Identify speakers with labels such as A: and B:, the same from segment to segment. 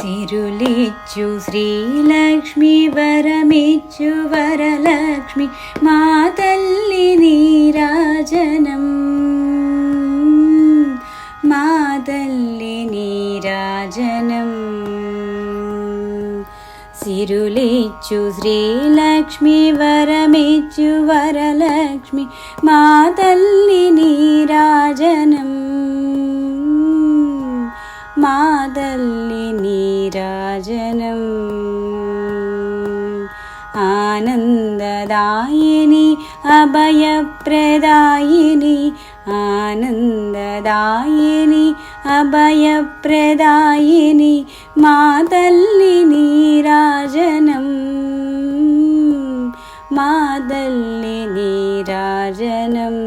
A: సిరులిచ్చు శ్రీలక్ష్మి వరమిచ్చు వరలక్ష్మి మా తల్లి నీరాజనం మా తల్లి నీరాజనం సిరులిచ్చు శ్రీలక్ష్మి వరమిచ్చు వరలక్ష్మి మా తల్లి నీరాజనం మా తల్లి నీరాజనం ఆనందదాయిని అభయప్రదాయిని ఆనందదాయిని అభయప్రదాయిని మా తల్లి నీరాజనం మా తల్లి నీరాజనం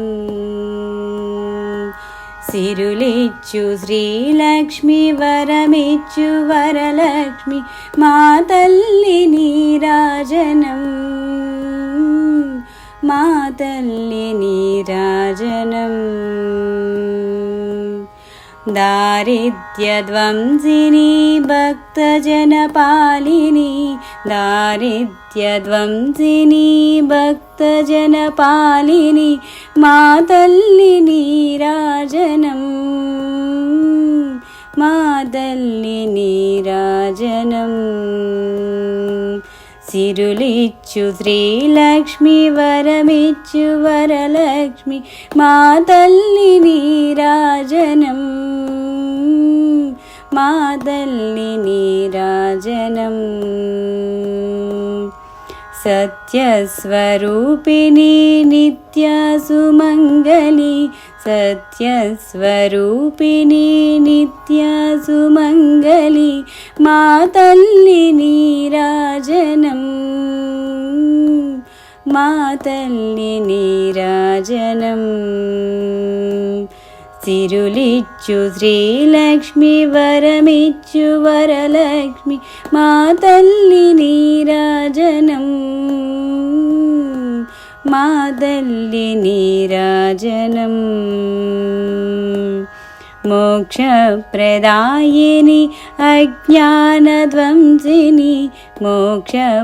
A: సిరులిచ్చు శ్రీలక్ష్మి వరమిచ్చు వరలక్ష్మి మా తల్లి నీరాజనం మా తల్లి నీరాజనం దారిద్ర్యధ్వంసిని భక్తజనపాలిని దారిద్ర్యధ్వంసిని భక్తజనపాలిని మా తల్లి నీరాజనం మా తల్లి నీరాజనం సిరులిచ్చు శ్రీలక్ష్మి వరమిచ్చు వరలక్ష్మి మా తల్లి నీరాజనం మా తల్లి నీరాజనం సత్యస్వరూపిణి నిత్యసుమంగళి సత్యస్వరూపిణి నిత్యసుమంగళి మా తల్లి నీరాజనం మా తల్లి నీరాజనం సిరులిచ్చు శ్రీలక్ష్మి వరమిచ్చు వరలక్ష్మి మా తల్లి నీరాజనం మా తల్లి నీరాజనం మోక్షప్రదాయిని అజ్ఞానధ్వంసిని మోక్షప్రదాయిని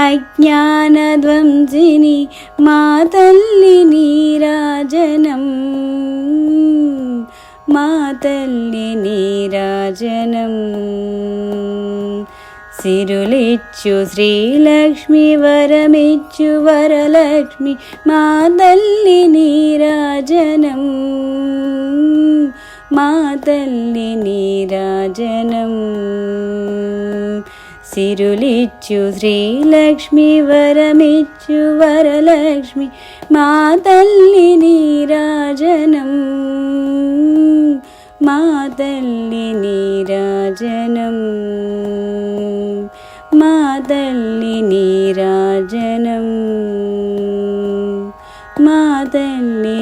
A: అజ్ఞానధ్వంసిని మా తల్లి నీరాజనం మా తల్లి నీరాజనం సిరులిచ్చు శ్రీలక్ష్మి వరమిచ్చు వరలక్ష్మి మా తల్లి నీరాజనం మా తల్లి నీరాజనం సిరులిచ్చు శ్రీలక్ష్మి వరమిచ్చు వరలక్ష్మి మా తల్లి నీరాజనం మా తల్లి నీరాజనం మా తల్లి నీరాజనం మా తల్లి